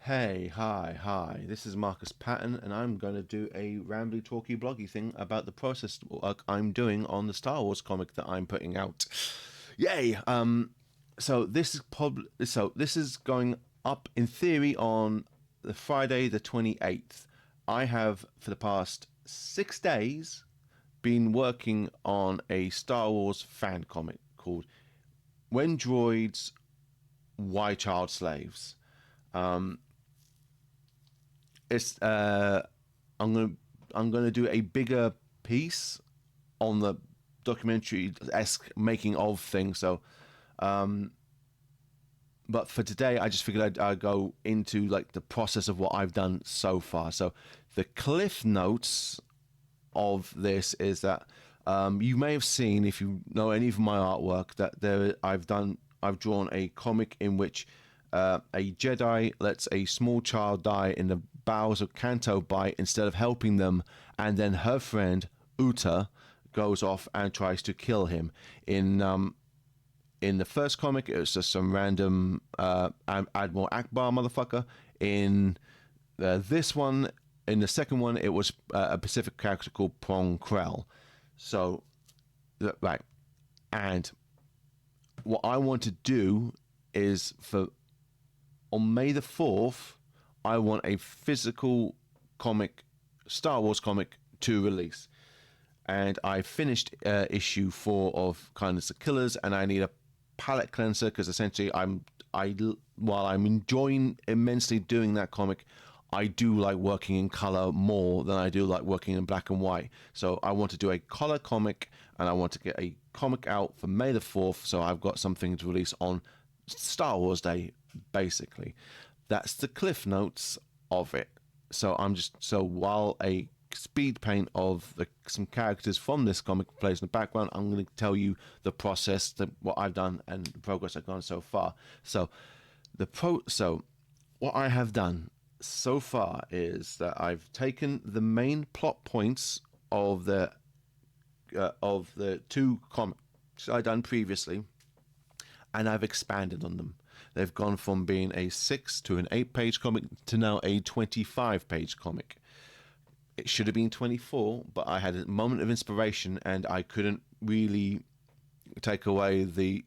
Hey, hi. This is Marcus Patton, and I'm going to do a rambly, talky, bloggy thing about the process work I'm doing on the Star Wars comic that I'm putting out. Yay! This is going up in theory on the Friday, the 28th. I have for the past 6 days been working on a Star Wars fan comic called "When Droids, Why Child Slaves." It's I'm gonna do a bigger piece on the documentary esque making of thing. But for today, I just figured I'd go into like the process of what I've done so far. So the cliff notes of this is that you may have seen, if you know any of my artwork, that I've drawn a comic in which a Jedi lets a small child die in the bowels of Canto Bight instead of helping them, and then her friend Uta goes off and tries to kill him. In the first comic, it was just some random Admiral Akbar motherfucker. In this one, in the second one, it was a Pacific character called Prong Krell. So, right, and what I want to do is for on May the 4th, I want a physical comic, Star Wars comic, to release. And I finished issue 4 of Kindness of Killers, and I need a palette cleanser because essentially while I'm enjoying immensely doing that comic, I do like working in color more than I do like working in black and white. So I want to do a color comic, and I want to get a comic out for May the 4th, so I've got something to release on Star Wars Day, basically. That's the cliff notes of it. So while a speed paint of some characters from this comic plays in the background, I'm going to tell you the process, what I've done, and the progress I've gone so far. So what I have done so far is that I've taken the main plot points of the two comics I've done previously, and I've expanded on them. They've gone from being a 6 to an 8-page comic to now a 25-page comic. It should have been 24, but I had a moment of inspiration and I couldn't really take away the.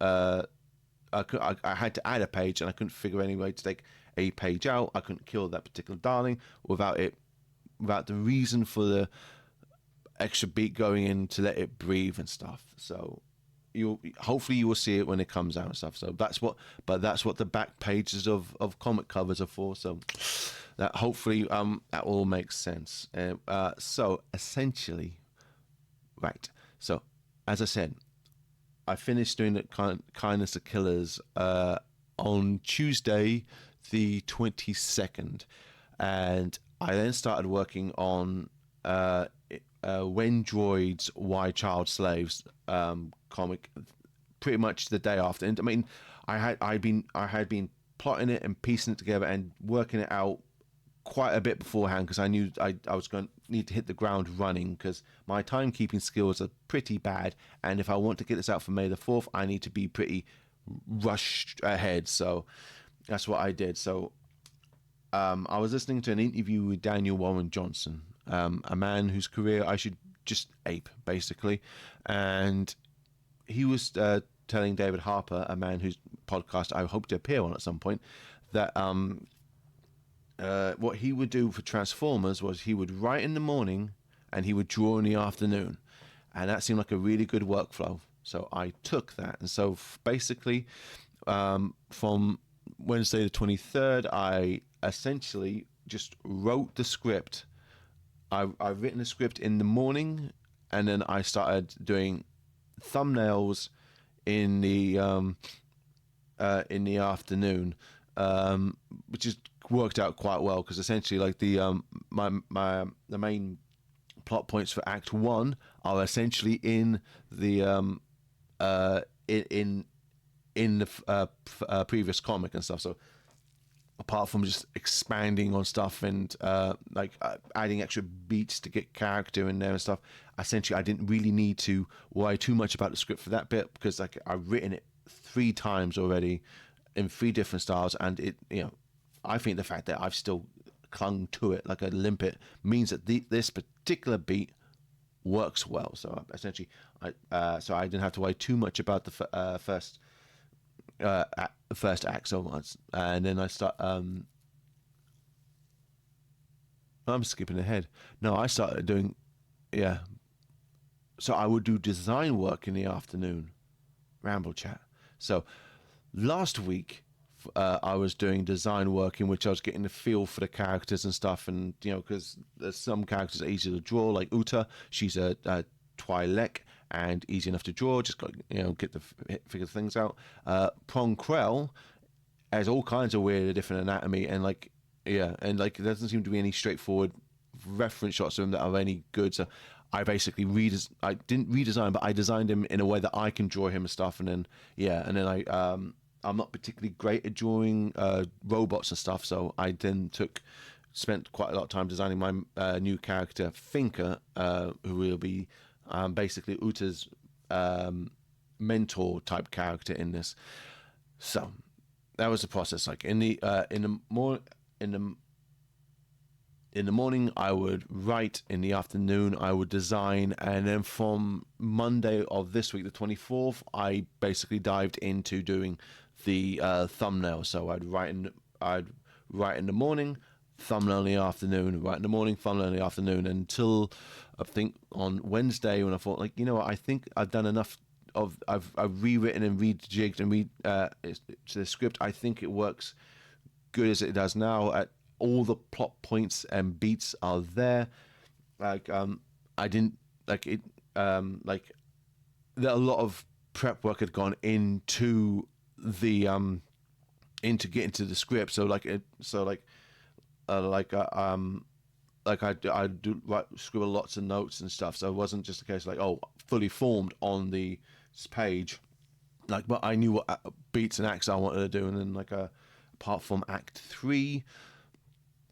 I had to add a page, and I couldn't figure any way to take a page out. I couldn't kill that particular darling without the reason for the extra beat going in to let it breathe and stuff. So hopefully you will see it when it comes out and stuff. So that's what the back pages of comic covers are for. So that hopefully that all makes sense. So essentially, right. So as I said, I finished doing the Kindness of Killers on Tuesday, the 22nd, and I then started working on When Droids, Why Child Slaves comic pretty much the day after. And I mean, I had been plotting it and piecing it together and working it out quite a bit beforehand because I knew I was going to need to hit the ground running because my timekeeping skills are pretty bad, and if I want to get this out for May the 4th, I need to be pretty rushed ahead. So that's what I did. So I was listening to an interview with Daniel Warren Johnson, a man whose career I should just ape, basically. And he was telling David Harper, a man whose podcast I hope to appear on at some point, that what he would do for Transformers was he would write in the morning and he would draw in the afternoon. And that seemed like a really good workflow. So I took that. And so basically, from Wednesday the 23rd, I essentially just wrote the script. I've written the script in the morning, and then I started doing thumbnails in the afternoon, which is worked out quite well because essentially, like the main plot points for Act One are essentially in the in the previous comic and stuff. So apart from just expanding on stuff and adding extra beats to get character in there and stuff, essentially I didn't really need to worry too much about the script for that bit because I've written it 3 times already in 3 different styles, and it I think the fact that I've still clung to it like a limpet means that this particular beat works well. So essentially, so I didn't have to worry too much about the first act so much, and then I start. I'm skipping ahead. No, I started doing, yeah. So I would do design work in the afternoon, Ramble chat. So last week, I was doing design work in which I was getting the feel for the characters and stuff, and because there's some characters are easy to draw, like Uta. She's a Twi'lek and easy enough to draw. Just got get the figure things out. Prong Krell has all kinds of weird, different anatomy, and and like there doesn't seem to be any straightforward reference shots of him that are any good. So I basically I didn't redesign, but I designed him in a way that I can draw him and stuff, and then I'm not particularly great at drawing robots and stuff, so I then spent quite a lot of time designing my new character Finker, who will be basically Uta's mentor type character in this. So that was the process. Like in the morning I would write, in the afternoon I would design, and then from Monday of this week, the 24th, I basically dived into doing the thumbnail. So I'd write in the morning, thumbnail in the afternoon, write in the morning, thumbnail in the afternoon, until I think on Wednesday when I thought, like, I think I've done enough of I've rewritten and rejigged and to the script. I think it works good as it does now. At all the plot points and beats are there. Like I didn't like it. Like that a lot of prep work had gone into the into getting to the script. So I do scribble lots of notes and stuff. So it wasn't just a case of like fully formed on the page. Like, but I knew what beats and acts I wanted to do, and then apart from Act 3,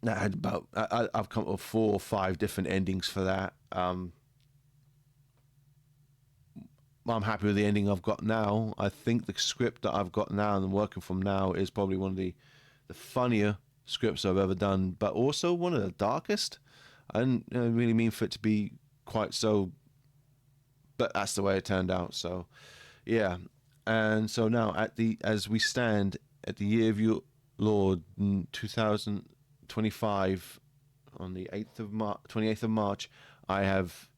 that had about I've come up with 4 or 5 different endings for that. I'm happy with the ending I've got now. I think the script that I've got now and I'm working from now is probably one of the funnier scripts I've ever done, but also one of the darkest. I didn't really mean for it to be quite so, but that's the way it turned out. So, yeah. And so now, as we stand at the year of your Lord 2025, on the 28th of March, I've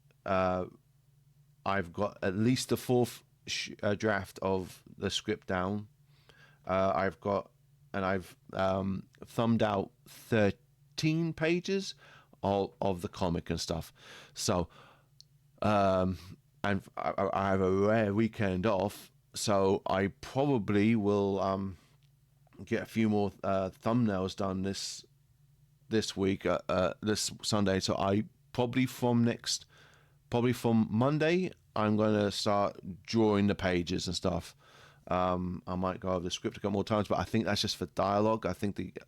got at least the 4th draft of the script down. I've thumbed out 13 pages of the comic and stuff. So, and I have a rare weekend off, so I probably will get a few more thumbnails done this week, this Sunday. So I probably from Monday, I'm going to start drawing the pages and stuff. I might go over the script a couple more times, but I think that's just for dialogue. I think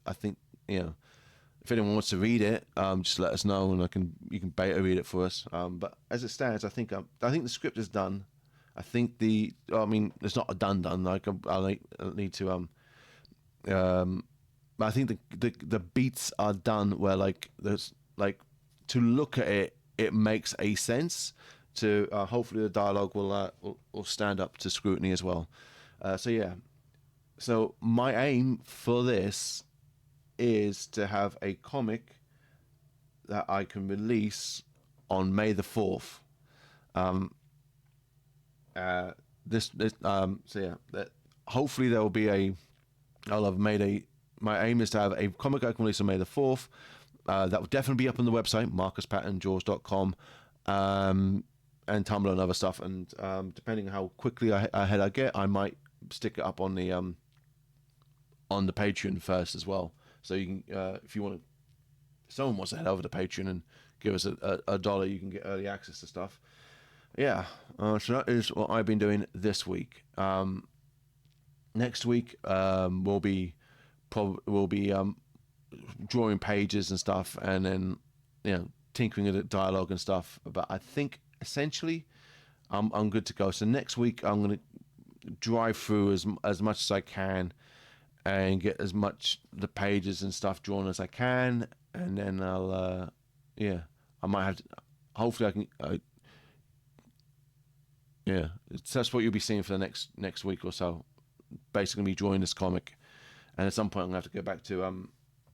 if anyone wants to read it, just let us know, and you can beta read it for us. But as it stands, I think the script is done. I think it's not a done. Like I need to but I think the beats are done where there's to look at it, it makes a sense. To hopefully the dialogue will stand up to scrutiny as well. So yeah. So my aim for this is to have a comic that I can release on May the 4th. Hopefully there will be my aim is to have a comic I can release on May the 4th. That will definitely be up on the website, marcuspattonjaws.com, and Tumblr and other stuff. And depending on how quickly ahead I get, I might stick it up on the Patreon first as well. So you can, if someone wants to head over to Patreon and give us a dollar, you can get early access to stuff. Yeah, so that is what I've been doing this week. Next week we'll be drawing pages and stuff, and then tinkering with the dialogue and stuff. But I think essentially I'm good to go. So next week I'm going to drive through as much as I can, and get as much the pages and stuff drawn as I can, and then I'll yeah, I might have to, hopefully I can yeah, that's what you'll be seeing for the next week or so. Basically, me drawing this comic, and at some point I'm gonna have to go back to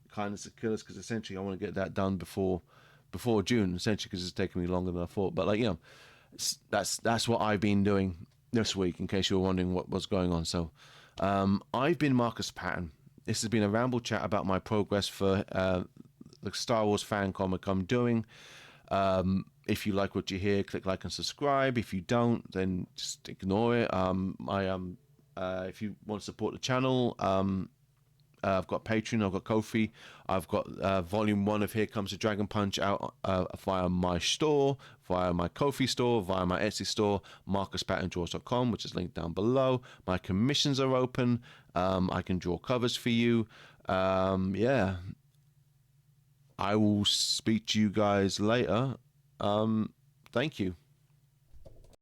Kindness of Killers, because essentially I want to get that done before June, essentially, because it's taking me longer than I thought. But like, that's what I've been doing this week, in case you were wondering what was going on. So I've been Marcus Patton. This has been a ramble chat about my progress for the Star Wars fan comic I'm doing. If you like what you hear, click like and subscribe. If you don't, then just ignore it. If you want to support the channel, I've got Patreon, I've got Ko-fi, I've got Volume 1 of Here Comes the Dragon Punch out via my store, via my Ko-fi store, via my Etsy store, marcuspattondraws.com, which is linked down below. My commissions are open. I can draw covers for you. Yeah. I will speak to you guys later. Thank you.